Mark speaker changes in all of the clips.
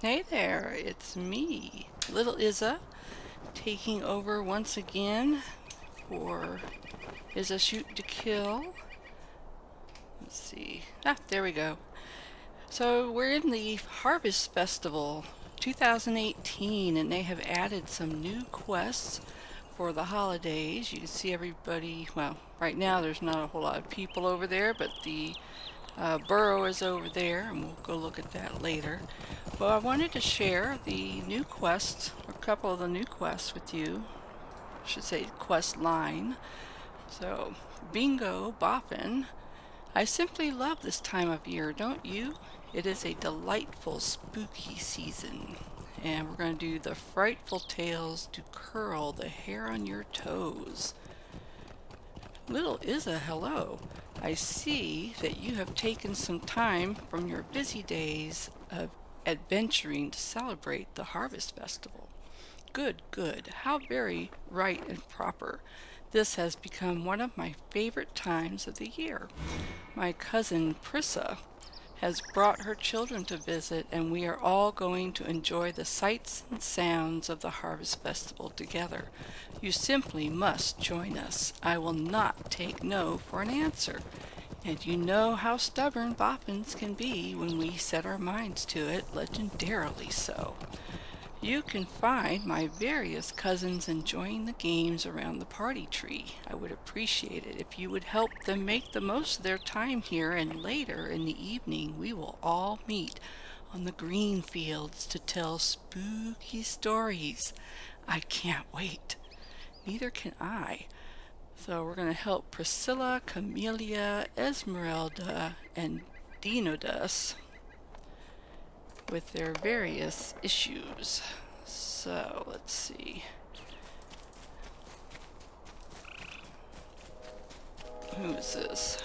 Speaker 1: Hey there, it's me, Little Izza, taking over once again for Izza Shoot to Kill. Let's see. There we go. So we're in the Harvest Festival 2018, and they have added some new quests for the holidays. You can see everybody, well, right now there's not a whole lot of people over there, but the burrow is over there, and we'll go look at that later. Well, I wanted to share the new quests, a couple of the new quests with you. I should say quest line. So, Bingo Boffin. I simply love this time of year, don't you? It is a delightful spooky season. And we're going to do the frightful tales to curl the hair on your toes. Little Izza, hello. I see that you have taken some time from your busy days of adventuring to celebrate the Harvest Festival. Good, good. How very right and proper. This has become one of my favorite times of the year. My cousin Prissa has brought her children to visit, and we are all going to enjoy the sights and sounds of the Harvest Festival together. You simply must join us. I will not take no for an answer. And you know how stubborn boffins can be when we set our minds to it, legendarily so. You can find my various cousins enjoying the games around the party tree. I would appreciate it if you would help them make the most of their time here, and later in the evening we will all meet on the green fields to tell spooky stories. I can't wait. Neither can I. So we're going to help Priscilla, Camellia, Esmeralda, and Dinodus with their various issues. So let's see. Who is this?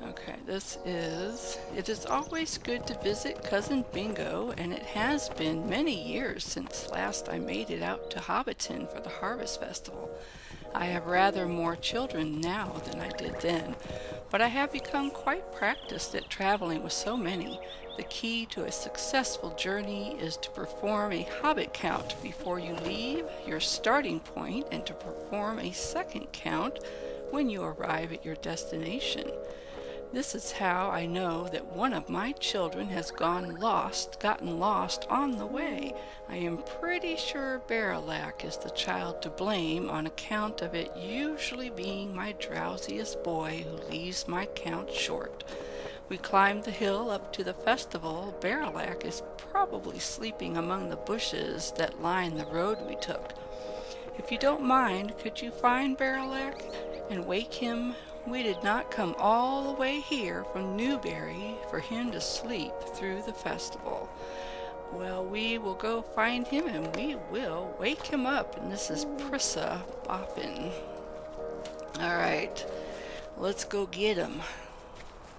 Speaker 1: Okay, it is always good to visit Cousin Bingo, and it has been many years since last I made it out to Hobbiton for the Harvest Festival. I have rather more children now than I did then, but I have become quite practiced at traveling with so many. The key to a successful journey is to perform a hobbit count before you leave your starting point, and to perform a second count when you arrive at your destination. This is how I know that one of my children has gotten lost on the way. I am pretty sure Barrelak is the child to blame, on account of it usually being my drowsiest boy who leaves my count short. We climbed the hill up to the festival. Barrelak is probably sleeping among the bushes that line the road we took. If you don't mind, could you find Barrelak and wake him? We did not come all the way here from Newberry for him to sleep through the festival. Well, we will go find him, and we will wake him up. And this is Prissa Boffin. Alright, let's go get him.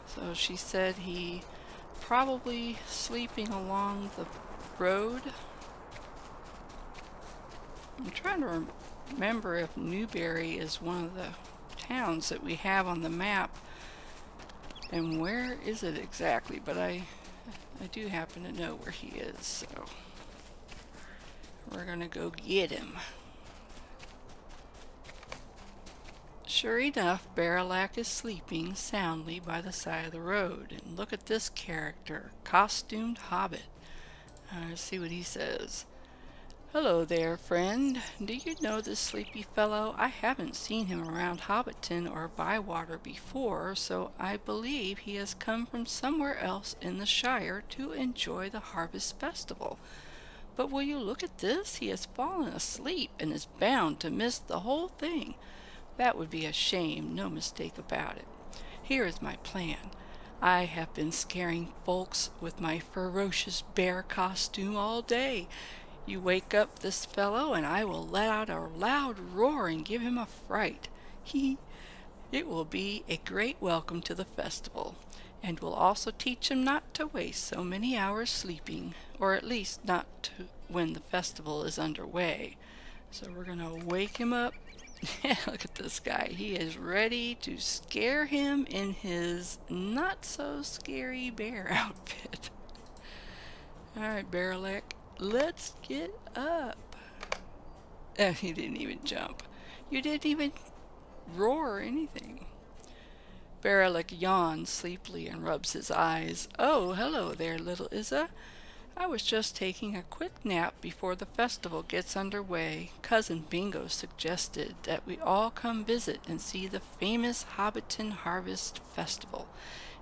Speaker 1: So she said he probably sleeping along the road. I'm trying to remember if Newberry is one of the towns that we have on the map, and where is it exactly, but I do happen to know where he is, so we're gonna go get him. Sure enough, Barrelak is sleeping soundly by the side of the road. And look at this character, costumed hobbit. Let's see what he says. Hello there, friend. Do you know this sleepy fellow? I haven't seen him around Hobbiton or Bywater before, so I believe he has come from somewhere else in the Shire to enjoy the Harvest Festival. But will you look at this? He has fallen asleep and is bound to miss the whole thing. That would be a shame, no mistake about it. Here is my plan. I have been scaring folks with my ferocious bear costume all day. You wake up this fellow, and I will let out a loud roar and give him a fright. It will be a great welcome to the festival, and will also teach him not to waste so many hours sleeping, or at least not to when the festival is underway. So we're going to wake him up. Look at this guy. He is ready to scare him in his not so scary bear outfit. Alright, Barrelek, let's get up. He didn't even jump. You didn't even roar or anything. Barrelek yawns sleepily and rubs his eyes. Oh, hello there, little Izza. I was just taking a quick nap before the festival gets underway. Cousin Bingo suggested that we all come visit and see the famous Hobbiton Harvest Festival.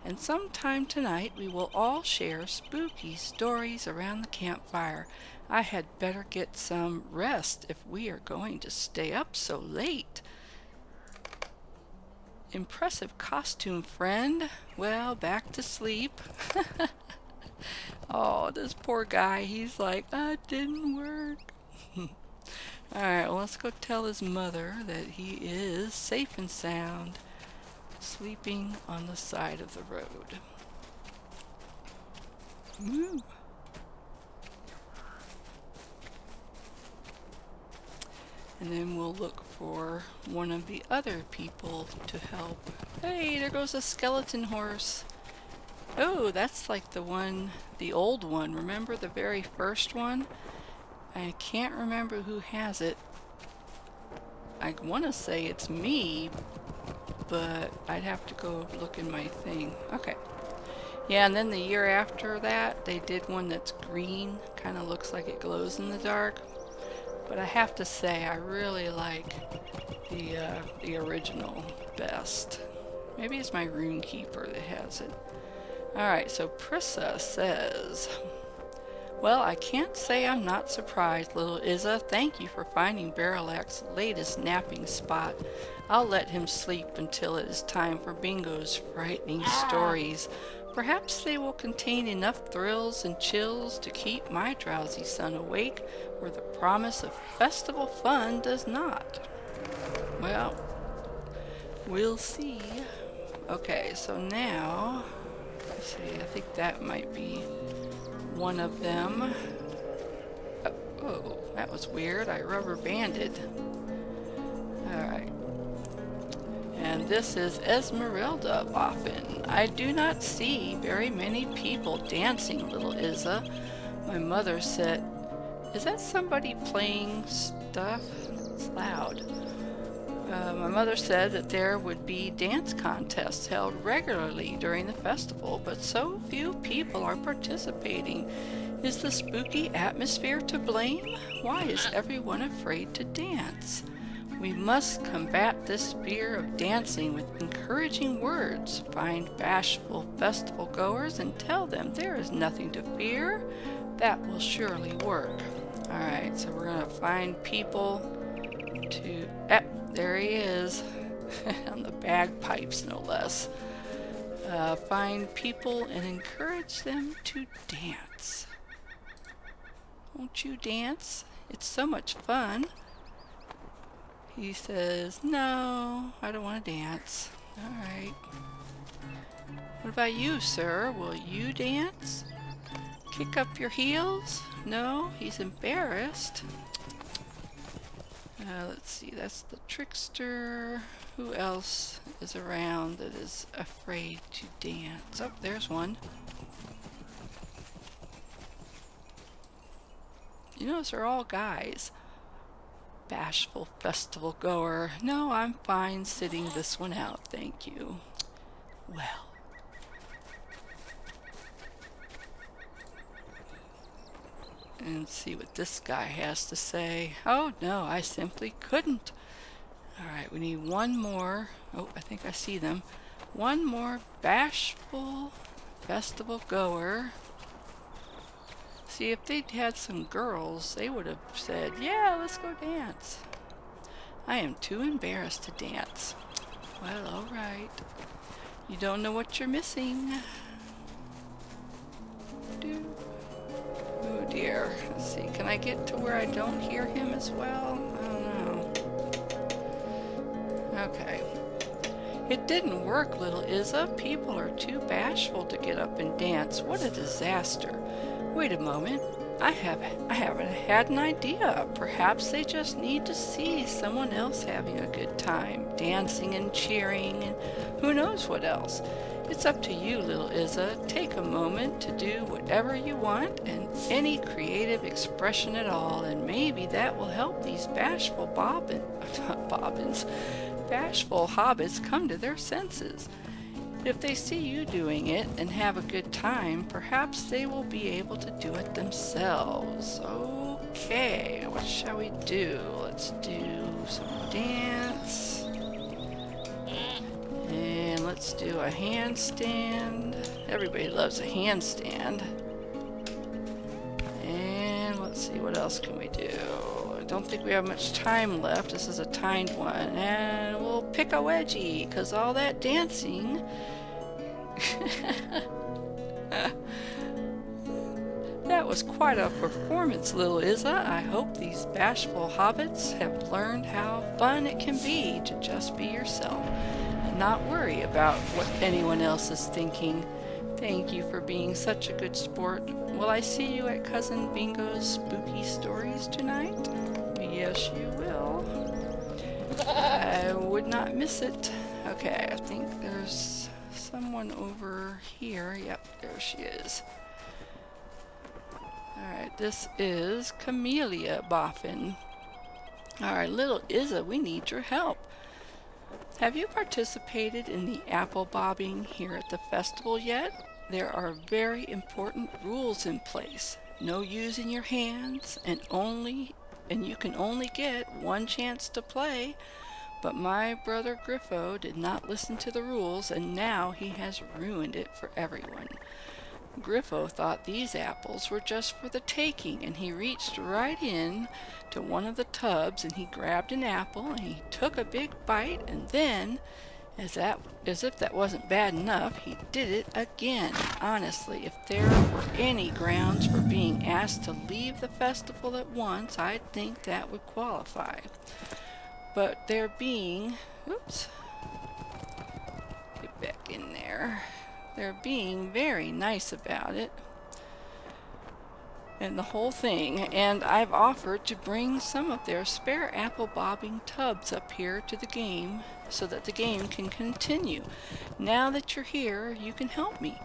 Speaker 1: And sometime tonight we will all share spooky stories around the campfire. I had better get some rest if we are going to stay up so late. Impressive costume, friend. Well, back to sleep. Oh, this poor guy, he's like, that didn't work. Alright, well, let's go tell his mother that he is safe and sound, sleeping on the side of the road. Woo. And then we'll look for one of the other people to help. Hey, there goes a skeleton horse. Oh, that's like the one, the old one. Remember the very first one? I can't remember who has it. I want to say it's me, but I'd have to go look in my thing. Okay. Yeah, and then the year after that, they did one that's green. Kind of looks like it glows in the dark. But I have to say, I really like the original best. Maybe it's my Runekeeper that has it. Alright, so Prissa says, well, I can't say I'm not surprised, little Izza. Thank you for finding Barrelek's latest napping spot. I'll let him sleep until it is time for Bingo's frightening stories. Perhaps they will contain enough thrills and chills to keep my drowsy son awake, where the promise of festival fun does not. Well, we'll see. Okay, so now, let's see, I think that might be one of them. Oh, that was weird. I rubber banded. Alright. And this is Esmeralda often. I do not see very many people dancing, little Izza. My mother said, is that somebody playing stuff? It's loud. My mother said that there would be dance contests held regularly during the festival, but so few people are participating. Is the spooky atmosphere to blame? Why is everyone afraid to dance? We must combat this fear of dancing with encouraging words. Find bashful festival goers and tell them there is nothing to fear. That will surely work. Alright, so we're going to find people to... there he is. On the bagpipes, no less. Find people and encourage them to dance. Won't you dance? It's so much fun. He says, no, I don't want to dance. Alright. What about you, sir? Will you dance? Kick up your heels? No, he's embarrassed. Let's see, that's the trickster. Who else is around that is afraid to dance? Oh, there's one. You notice they're all guys. Bashful festival goer. No, I'm fine sitting this one out, thank you. Well. And see what this guy has to say. Oh no, I simply couldn't. Alright, we need one more. Oh, I think I see them. One more bashful festival goer. See, if they'd had some girls, they would have said, yeah, let's go dance. I am too embarrassed to dance. Well, alright. You don't know what you're missing. Oh dear. Let's see, can I get to where I don't hear him as well? I don't know. Okay. It didn't work, little Izza. People are too bashful to get up and dance. What a disaster. Wait a moment. I haven't had an idea. Perhaps they just need to see someone else having a good time, dancing and cheering, and who knows what else. It's up to you, little Izza. Take a moment to do whatever you want and any creative expression at all, and maybe that will help these bashful bashful hobbits come to their senses. If they see you doing it and have a good time, perhaps they will be able to do it themselves. Okay, what shall we do? Let's do some dance. And let's do a handstand. Everybody loves a handstand. And let's see, what else can we do? I don't think we have much time left. This is a timed one. And we'll pick a wedgie, because all that dancing... That was quite a performance, little Izza. I hope these bashful hobbits have learned how fun it can be to just be yourself and not worry about what anyone else is thinking. Thank you for being such a good sport. Will I see you at Cousin Bingo's spooky stories tonight? Yes, you will. I would not miss it. Okay, I think there's someone over here. Yep, there she is. Alright, this is Camellia Boffin. Alright, little Izza, we need your help. Have you participated in the apple bobbing here at the festival yet? There are very important rules in place. No using your hands, and you can only get one chance to play. But my brother Griffo did not listen to the rules, and now he has ruined it for everyone. Griffo thought these apples were just for the taking, and he reached right in to one of the tubs and he grabbed an apple and he took a big bite, and then, as if that wasn't bad enough, he did it again. Honestly, if there were any grounds for being asked to leave the festival at once, I'd think that would qualify. But there being... Oops. Get back in there. They're being very nice about it. And the whole thing. And I've offered to bring some of their spare apple bobbing tubs up here to the game so that the game can continue. Now that you're here, you can help me.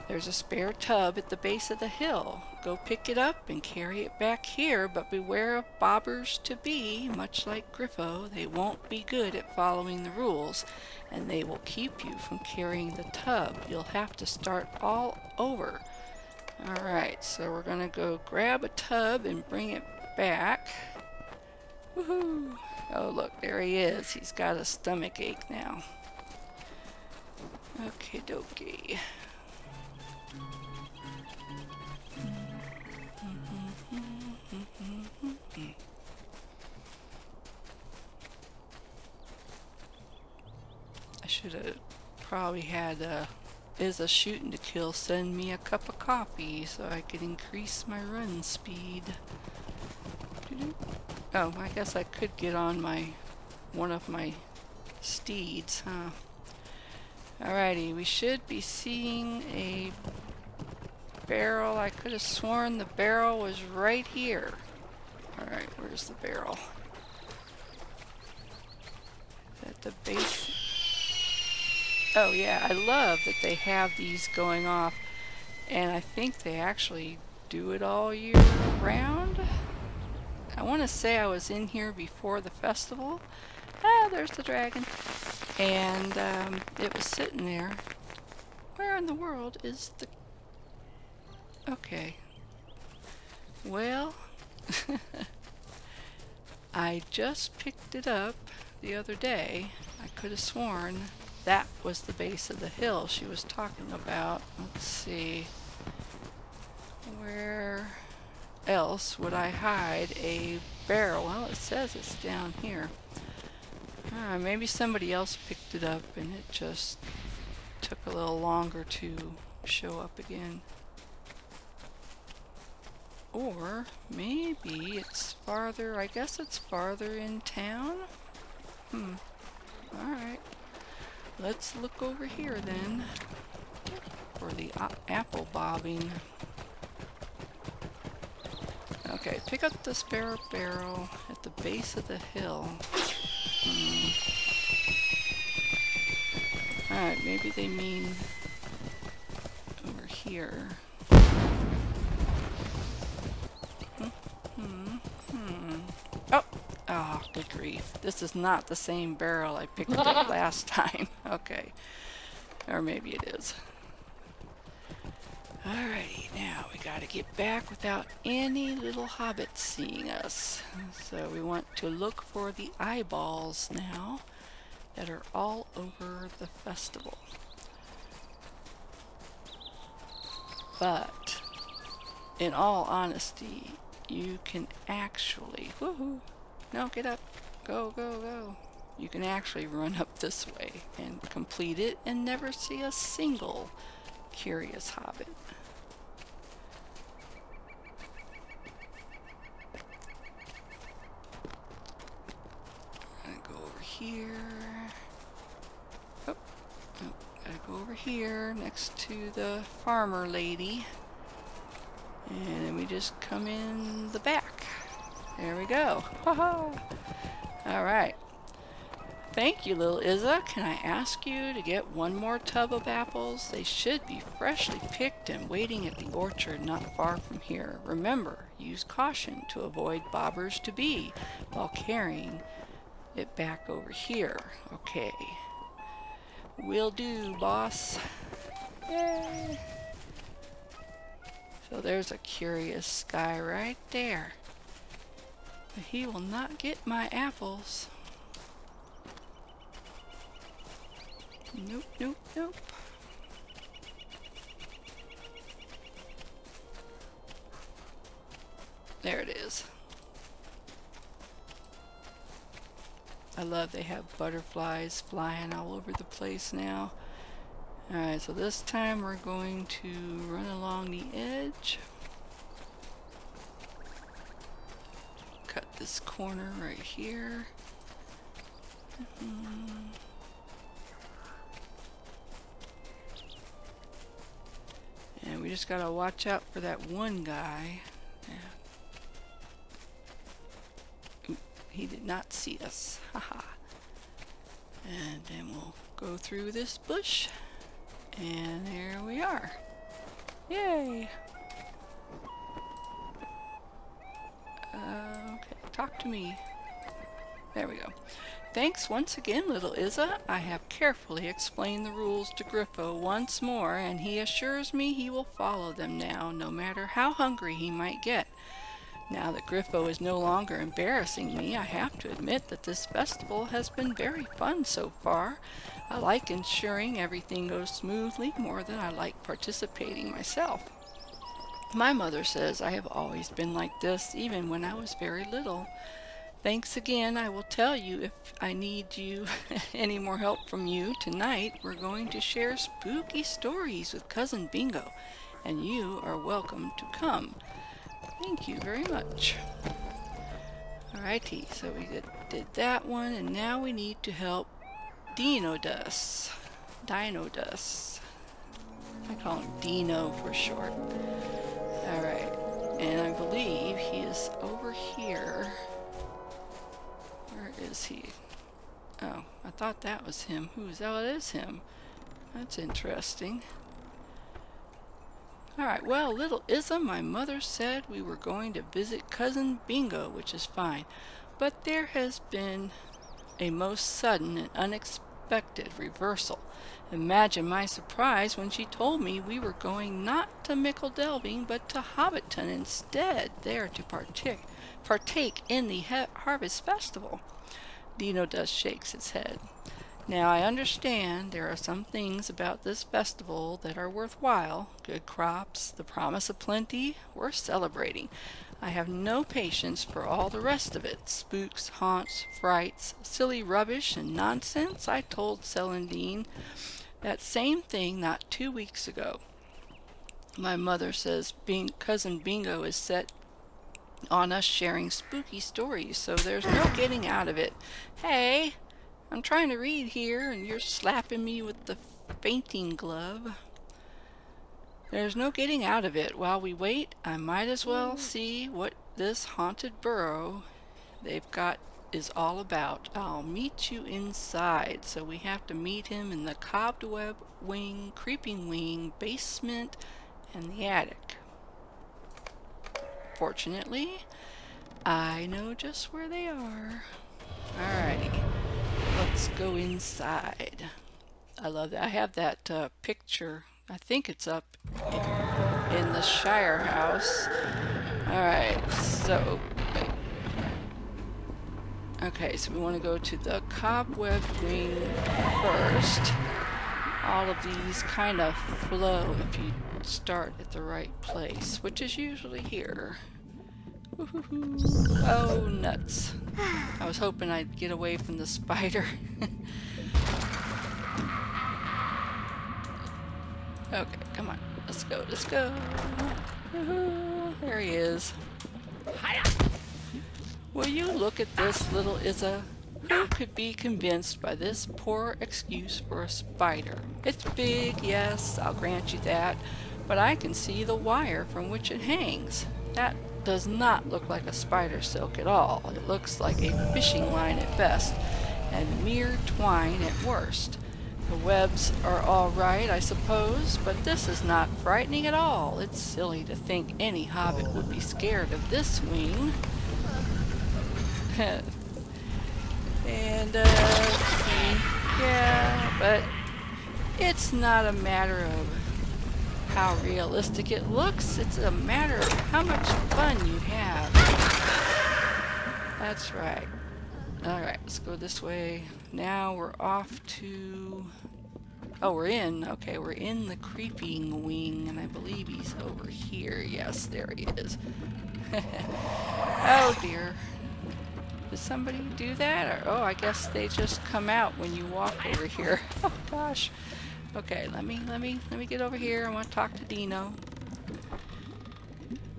Speaker 1: There's a spare tub at the base of the hill. Go pick it up and carry it back here, but beware of bobbers-to-be. Much like Griffo, they won't be good at following the rules, and they will keep you from carrying the tub. You'll have to start all over. Alright, so we're gonna go grab a tub and bring it back. Woohoo! Oh look, there he is. He's got a stomach ache now. Okie dokie. I should have probably had Izza Shooting to Kill send me a cup of coffee so I could increase my run speed. Oh, I guess I could get on one of my steeds, huh? Alrighty, we should be seeing a barrel. I could have sworn the barrel was right here. Alright, where's the barrel? At the base. Oh yeah, I love that they have these going off, and I think they actually do it all year round. I want to say I was in here before the festival. Ah, there's the dragon. And it was sitting there. Where in the world is the... Okay. Well, I just picked it up the other day. I could have sworn that was the base of the hill she was talking about. Let's see. Where else would I hide a barrel? Well, it says it's down here. Maybe somebody else picked it up and it just took a little longer to show up again. Or maybe it's farther, I guess it's farther in town? Alright. Let's look over here then for the apple bobbing. Okay, pick up the spare barrel at the base of the hill. Alright, maybe they mean here. Oh! Oh, good grief. This is not the same barrel I picked up last time. Okay. Or maybe it is. Alrighty, now we gotta get back without any little hobbits seeing us. So we want to look for the eyeballs now that are all over the festival. But, in all honesty, you can actually, woohoo, no, get up, go, go, go. You can actually run up this way and complete it and never see a single curious hobbit. I'm gonna go over here. Oh, gotta go over here next to the farmer lady. And then we just come in the back. There we go. Haha! Alright. Thank you, little Izza. Can I ask you to get one more tub of apples? They should be freshly picked and waiting at the orchard not far from here. Remember, use caution to avoid bobbers to be while carrying it back over here. Okay. Will do, boss. Yay! So there's a curious guy right there. But he will not get my apples. Nope, nope, nope. There it is. I love they have butterflies flying all over the place now. Alright, so this time we're going to run along the edge. Cut this corner right here. And we just gotta watch out for that one guy. Yeah. Oop, he did not see us. Haha. And then we'll go through this bush. And there we are. Yay! Okay, talk to me. There we go. Thanks once again, little Izza. I have carefully explained the rules to Griffo once more, and he assures me he will follow them now, no matter how hungry he might get. Now that Griffo is no longer embarrassing me, I have to admit that this festival has been very fun so far. I like ensuring everything goes smoothly more than I like participating myself. My mother says I have always been like this, even when I was very little. Thanks again. I will tell you if I need you any more help from you. Tonight we're going to share spooky stories with Cousin Bingo, and you are welcome to come. Thank you very much. Alrighty, so we did that one, and now we need to help Dinodus. I call him Dino for short. Alright, and I believe he is over here. Where is he? Oh, I thought that was him. Who's that? Oh, it is him. That's interesting. Alright, well, little Izza, my mother said we were going to visit Cousin Bingo, which is fine. But there has been a most sudden and unexpected reversal. Imagine my surprise when she told me we were going not to Mickle Delving, but to Hobbiton instead, there to partake in the Harvest Festival. Dinodus shakes its head. Now I understand there are some things about this festival that are worthwhile. Good crops, the promise of plenty, worth celebrating. I have no patience for all the rest of it. Spooks, haunts, frights, silly rubbish and nonsense. I told Celandine that same thing not 2 weeks ago. My mother says Cousin Bingo is set on us sharing spooky stories, so there's no getting out of it. Hey! I'm trying to read here, and you're slapping me with the fainting glove. There's no getting out of it. While we wait, I might as well see what this Haunted Burrow they've got is all about. I'll meet you inside. So we have to meet him in the Cobweb wing, creeping wing, basement, and the attic. Fortunately, I know just where they are. Alrighty, let's go inside. I love that. I have that picture. I think it's up in the Shire house. Alright, so wait. Okay, so we want to go to the Cobweb wing first. All of these kind of flow if you start at the right place, which is usually here. Oh, nuts. I was hoping I'd get away from the spider. Okay, come on. Let's go, let's go. There he is. Will you look at this, little Izza? Who could be convinced by this poor excuse for a spider? It's big, yes, I'll grant you that, but I can see the wire from which it hangs. That does not look like a spider silk at all. It looks like a fishing line at best, and mere twine at worst. The webs are all right, I suppose, but this is not frightening at all. It's silly to think any hobbit would be scared of this wing. And, yeah, but it's not a matter of how realistic it looks. It's a matter of how much fun you have. That's right. Alright, let's go this way. Now we're off to... Oh, we're in. Okay, we're in the creeping wing, and I believe he's over here. Yes, there he is. Oh, dear. Did somebody do that? Or, oh, I guess they just come out when you walk over here. Oh, gosh. Okay, let me get over here. I want to talk to Dino.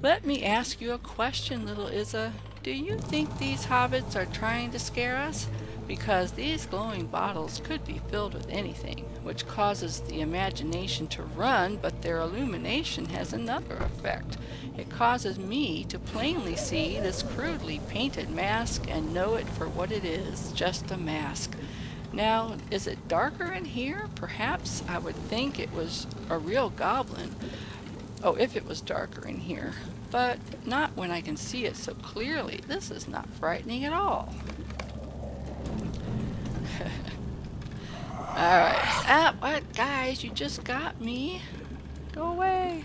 Speaker 1: Let me ask you a question, little Izza. Do you think these hobbits are trying to scare us? Because these glowing bottles could be filled with anything, which causes the imagination to run, but their illumination has another effect. It causes me to plainly see this crudely painted mask and know it for what it is, just a mask. Now, is it darker in here? Perhaps I would think it was a real goblin. Oh, if it was darker in here. But not when I can see it so clearly. This is not frightening at all. Alright. Ah, what? Guys, you just got me. Go away.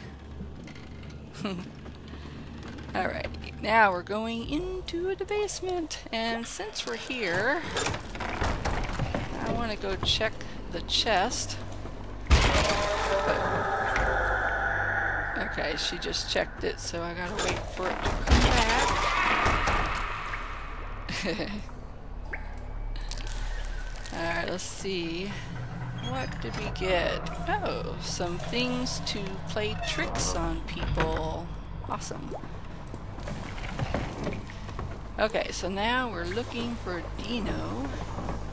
Speaker 1: Alright. Now we're going into the basement. And since we're here, I want to go check the chest. Okay, she just checked it, so I gotta wait for it to come back. Alright, let's see. What did we get? Oh, some things to play tricks on people. Awesome. Okay, so now we're looking for Dino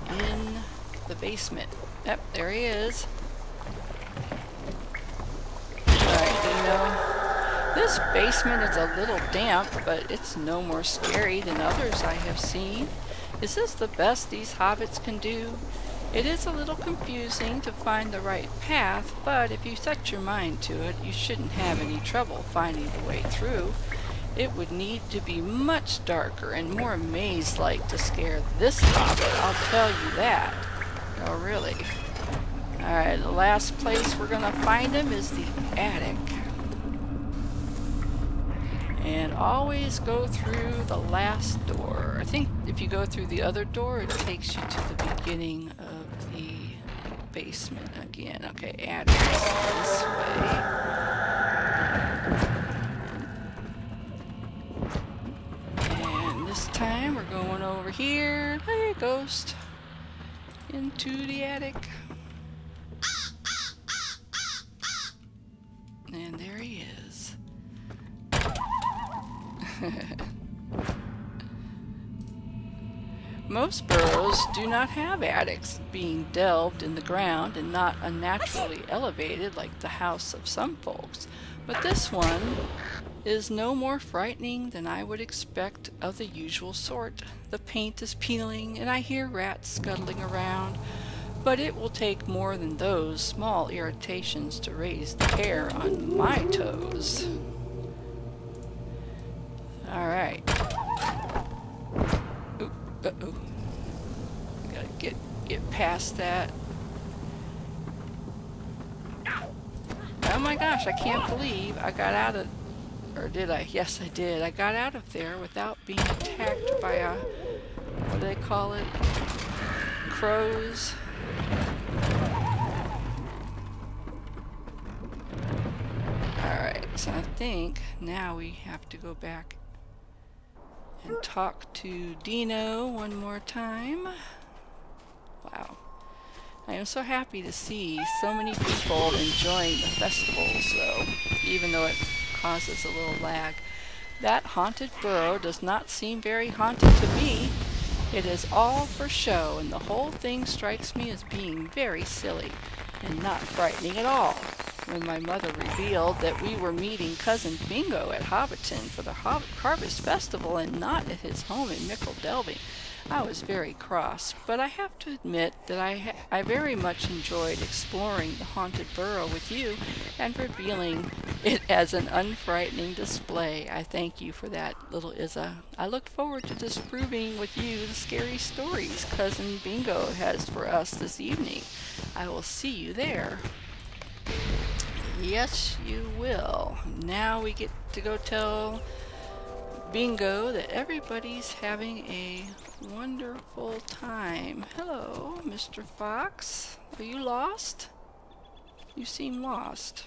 Speaker 1: in the basement. Yep, there he is. Alright, Dino. This basement is a little damp, but it's no more scary than others I have seen. Is this the best these hobbits can do? It is a little confusing to find the right path, but if you set your mind to it, you shouldn't have any trouble finding the way through. It would need to be much darker and more maze-like to scare this hobbit, I'll tell you that. Oh, really? Alright, the last place we're gonna find him is the attic. And always go through the last door. I think if you go through the other door, it takes you to the beginning of the basement again. Okay, attic this way. And this time we're going over here. Hey, ghost. Into the attic. And there he is. Most burrows do not have attics, being delved in the ground and not unnaturally elevated like the house of some folks, but this one is no more frightening than I would expect of the usual sort. The paint is peeling and I hear rats scuttling around, but it will take more than those small irritations to raise the hair on my toes. Alright. Uh-oh. Gotta get past that. Oh my gosh, I can't believe I got out of... Or did I? Yes, I did. I got out of there without being attacked by a... What do they call it? Crows. Alright, so I think now we have to go back and talk to Dino one more time. Wow. I am so happy to see so many people enjoying the festival, so even though it causes a little lag. That Haunted Burrow does not seem very haunted to me. It is all for show, and the whole thing strikes me as being very silly and not frightening at all. When my mother revealed that we were meeting Cousin Bingo at Hobbiton for the Harvest Festival and not at his home in Mickle Delving, I was very cross, but I have to admit that I very much enjoyed exploring the Haunted Burrow with you and revealing it as an unfrightening display. I thank you for that, little Izza. I look forward to disproving with you the scary stories Cousin Bingo has for us this evening. I will see you there. Yes, you will. Now we get to go tell Bingo that everybody's having a wonderful time. Hello, Mr. Fox. Are you lost? You seem lost.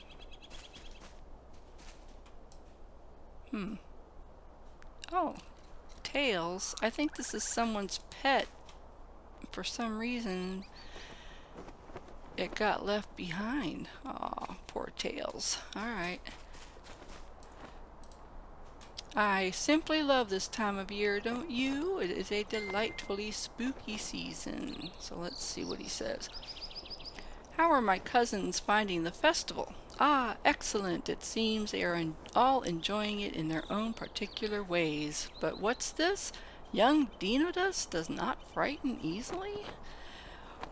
Speaker 1: Oh, Tails. I think this is someone's pet. For some reason, it got left behind. Aw, poor Tails. Alright. I simply love this time of year, don't you? It is a delightfully spooky season. So let's see what he says. How are my cousins finding the festival? Ah, excellent. It seems they are all enjoying it in their own particular ways. But what's this? Young Dinodus does not frighten easily?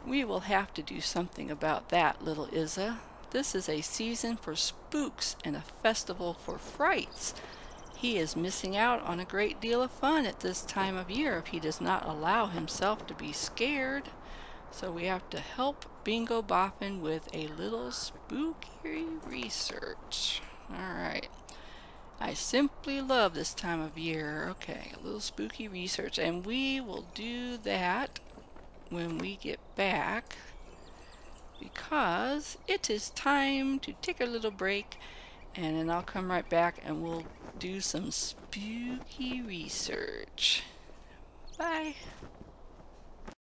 Speaker 1: We will have to do something about that, little Izza. This is a season for spooks and a festival for frights. He is missing out on a great deal of fun at this time of year if he does not allow himself to be scared. So we have to help Bingo Boffin with a little spooky research. Alright. I simply love this time of year. Okay, a little spooky research. And we will do that when we get back, because it is time to take a little break, and then I'll come right back and we'll do some spooky research. Bye.